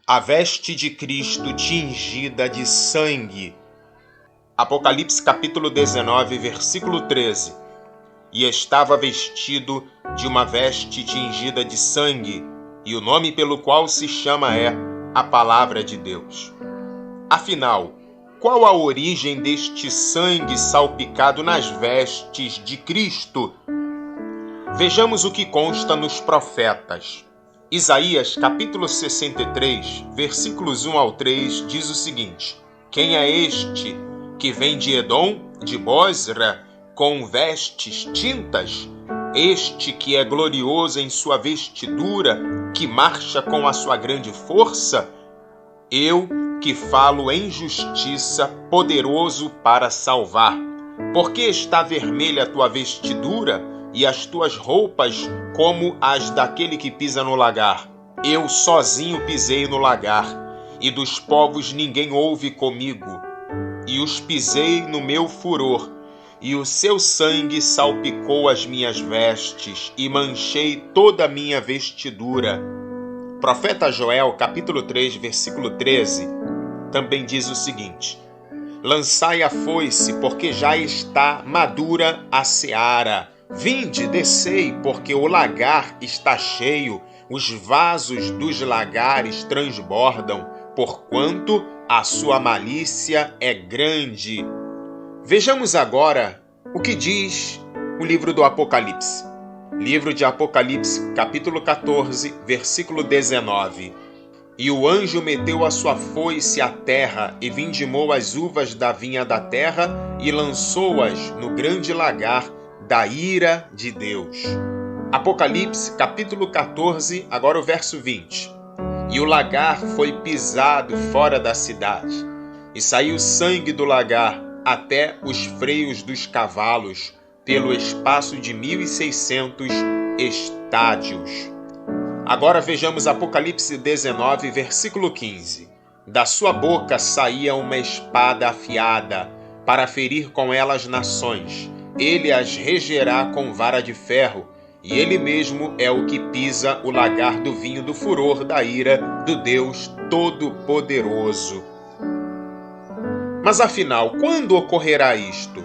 A veste de Cristo tingida de sangue. Apocalipse capítulo 19, versículo 13. E estava vestido de uma veste tingida de sangue, e o nome pelo qual se chama é a Palavra de Deus. Afinal, qual a origem deste sangue salpicado nas vestes de Cristo? Vejamos o que consta nos profetas. Isaías, capítulo 63, versículos 1 ao 3, diz o seguinte: Quem é este que vem de Edom, de Bosra, com vestes tintas? Este que é glorioso em sua vestidura, que marcha com a sua grande força? Eu que falo em justiça, poderoso para salvar. Porque está vermelha a tua vestidura, e as tuas roupas como as daquele que pisa no lagar. Eu sozinho pisei no lagar, e dos povos ninguém houve comigo. E os pisei no meu furor, e o seu sangue salpicou as minhas vestes, e manchei toda a minha vestidura. Profeta Joel, capítulo 3, versículo 13, também diz o seguinte: Lançai a foice, porque já está madura a seara. Vinde, descei, porque o lagar está cheio, os vasos dos lagares transbordam, porquanto a sua malícia é grande. Vejamos agora o que diz o livro do Apocalipse. Livro de Apocalipse, capítulo 14, versículo 19. E o anjo meteu a sua foice à terra, e vindimou as uvas da vinha da terra, e lançou-as no grande lagar da ira de Deus. Apocalipse, capítulo 14, agora o verso 20. E o lagar foi pisado fora da cidade, e saiu sangue do lagar até os freios dos cavalos, pelo espaço de 1.600 estádios. Agora vejamos Apocalipse 19, versículo 15. Da sua boca saía uma espada afiada, para ferir com ela as nações. Ele as regerá com vara de ferro, e ele mesmo é o que pisa o lagar do vinho do furor da ira do Deus Todo-Poderoso. Mas afinal, quando ocorrerá isto?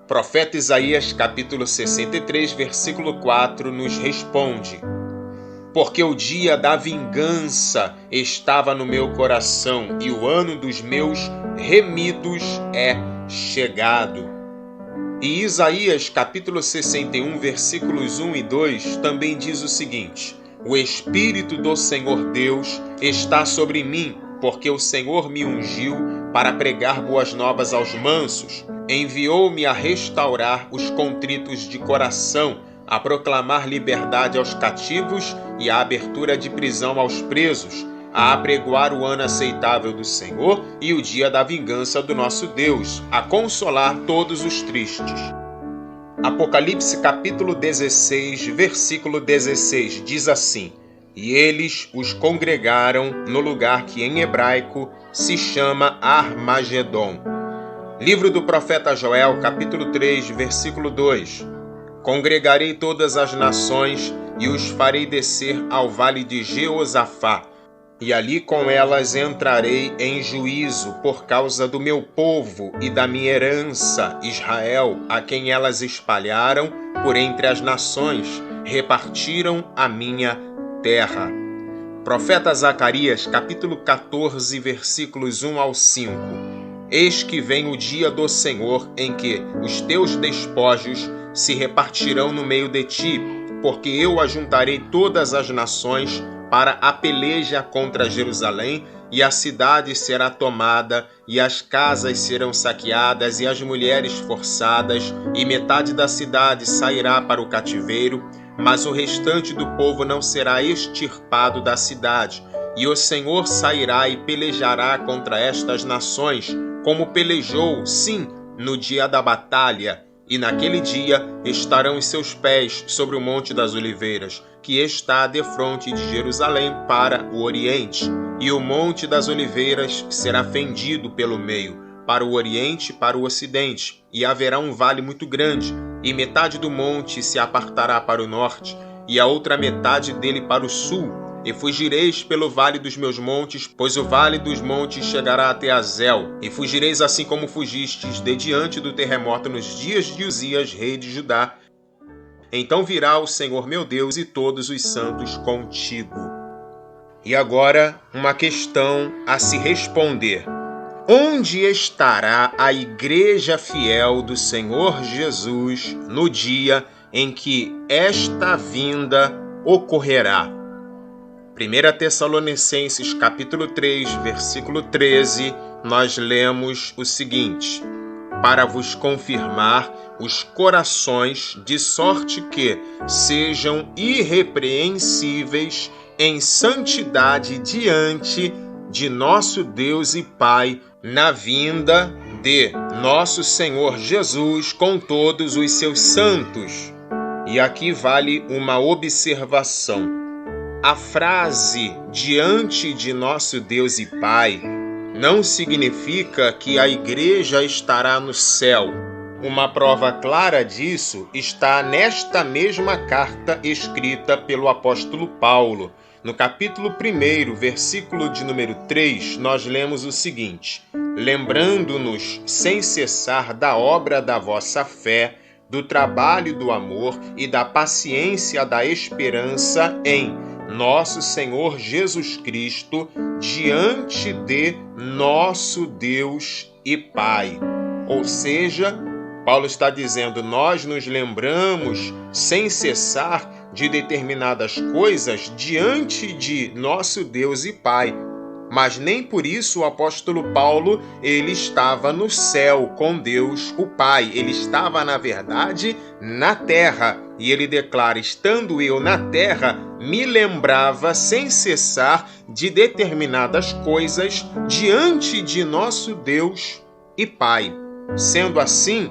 Profeta Isaías, capítulo 63, versículo 4, nos responde: Porque o dia da vingança estava no meu coração, e o ano dos meus remidos é chegado. E Isaías, capítulo 61, versículos 1 e 2, também diz o seguinte: O Espírito do Senhor Deus está sobre mim, porque o Senhor me ungiu para pregar boas novas aos mansos, enviou-me a restaurar os contritos de coração, a proclamar liberdade aos cativos e a abertura de prisão aos presos, a apregoar o ano aceitável do Senhor e o dia da vingança do nosso Deus, a consolar todos os tristes. Apocalipse capítulo 16, versículo 16, diz assim: E eles os congregaram no lugar que em hebraico se chama Armagedon. Livro do profeta Joel, capítulo 3, versículo 2. Congregarei todas as nações e os farei descer ao vale de Jeosafá, e ali com elas entrarei em juízo por causa do meu povo e da minha herança, Israel, a quem elas espalharam por entre as nações, repartiram a minha terra. Profeta Zacarias, capítulo 14, versículos 1 ao 5. Eis que vem o dia do Senhor, em que os teus despojos se repartirão no meio de ti, porque eu ajuntarei todas as nações para a peleja contra Jerusalém, e a cidade será tomada, e as casas serão saqueadas, e as mulheres forçadas, e metade da cidade sairá para o cativeiro, mas o restante do povo não será extirpado da cidade. E o Senhor sairá e pelejará contra estas nações, como pelejou, sim, no dia da batalha. E naquele dia estarão os seus pés sobre o Monte das Oliveiras, que está defronte de Jerusalém para o Oriente. E o Monte das Oliveiras será fendido pelo meio, para o Oriente e para o Ocidente. E haverá um vale muito grande, e metade do monte se apartará para o norte, e a outra metade dele para o sul. e fugireis pelo vale dos meus montes, pois o vale dos montes chegará até Azel, e fugireis assim como fugistes de diante do terremoto nos dias de Uzias, rei de Judá. Então virá o Senhor meu Deus e todos os santos contigo. E agora, uma questão a se responder. Onde estará a igreja fiel do Senhor Jesus no dia em que esta vinda ocorrerá? 1 Tessalonicenses capítulo 3, versículo 13, nós lemos o seguinte: para vos confirmar os corações, de sorte que sejam irrepreensíveis em santidade diante de nosso Deus e Pai, na vinda de nosso Senhor Jesus com todos os seus santos. E aqui vale uma observação. A frase diante de nosso Deus e Pai não significa que a igreja estará no céu. Uma prova clara disso está nesta mesma carta escrita pelo apóstolo Paulo. No capítulo 1, versículo de número 3, nós lemos o seguinte: lembrando-nos sem cessar da obra da vossa fé, do trabalho do amor e da paciência da esperança em nosso Senhor Jesus Cristo, diante de nosso Deus e Pai. Ou seja, Paulo está dizendo, nós nos lembramos sem cessar de determinadas coisas diante de nosso Deus e Pai. Mas nem por isso o apóstolo Paulo, ele estava no céu com Deus, o Pai. Ele estava, na verdade, na terra. E ele declara, estando eu na terra, me lembrava sem cessar de determinadas coisas diante de nosso Deus e Pai. Sendo assim,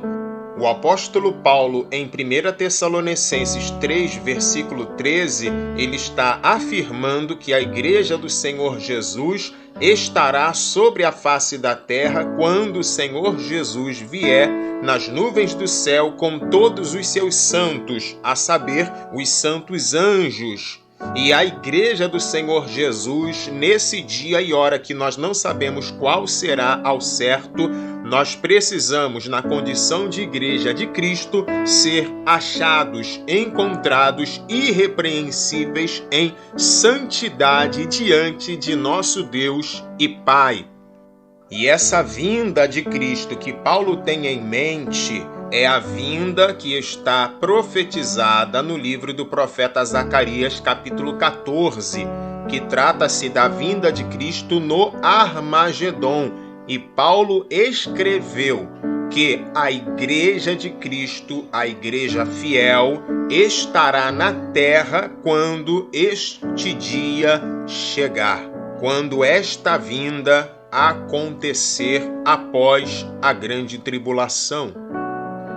o apóstolo Paulo, em 1 Tessalonicenses 3, versículo 13, ele está afirmando que a igreja do Senhor Jesus estará sobre a face da terra quando o Senhor Jesus vier nas nuvens do céu com todos os seus santos, a saber, os santos anjos. E a igreja do Senhor Jesus, nesse dia e hora que nós não sabemos qual será ao certo, nós precisamos, na condição de igreja de Cristo, ser achados, encontrados irrepreensíveis em santidade diante de nosso Deus e Pai. E essa vinda de Cristo que Paulo tem em mente é a vinda que está profetizada no livro do profeta Zacarias, capítulo 14, que trata-se da vinda de Cristo no Armagedon. E Paulo escreveu que a igreja de Cristo, a igreja fiel, estará na terra quando este dia chegar, quando esta vinda acontecer após a grande tribulação.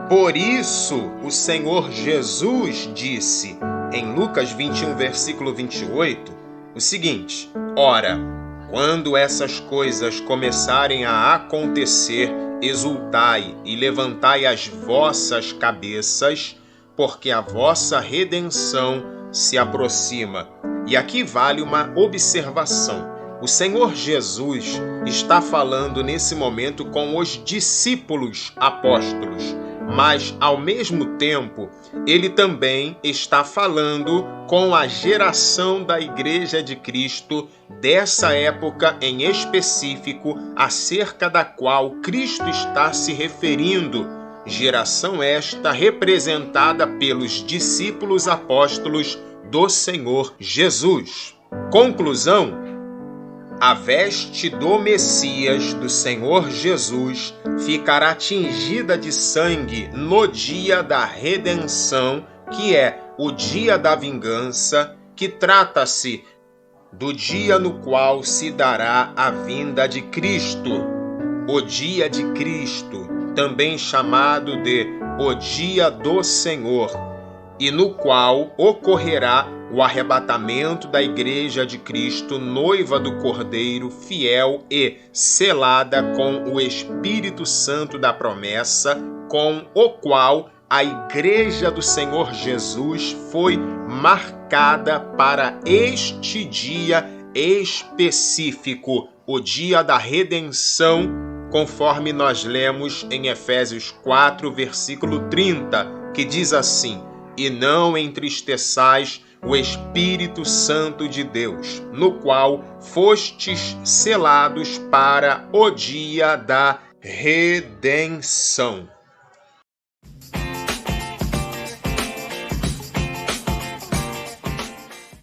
Por isso, o Senhor Jesus disse em Lucas 21, versículo 28, o seguinte: ora, quando essas coisas começarem a acontecer, exultai e levantai as vossas cabeças, porque a vossa redenção se aproxima. E aqui vale uma observação. O Senhor Jesus está falando nesse momento com os discípulos apóstolos, mas, ao mesmo tempo, ele também está falando com a geração da Igreja de Cristo, dessa época em específico, acerca da qual Cristo está se referindo. Geração esta representada pelos discípulos apóstolos do Senhor Jesus. Conclusão: a veste do Messias, do Senhor Jesus, ficará tingida de sangue no dia da redenção, que é o dia da vingança, que trata-se do dia no qual se dará a vinda de Cristo. O dia de Cristo, também chamado de o dia do Senhor, e no qual ocorrerá o arrebatamento da Igreja de Cristo, noiva do Cordeiro, fiel e selada com o Espírito Santo da promessa, com o qual a Igreja do Senhor Jesus foi marcada para este dia específico, o dia da redenção, conforme nós lemos em Efésios 4, versículo 30, que diz assim: e não entristeçais o Espírito Santo de Deus, no qual fostes selados para o dia da redenção.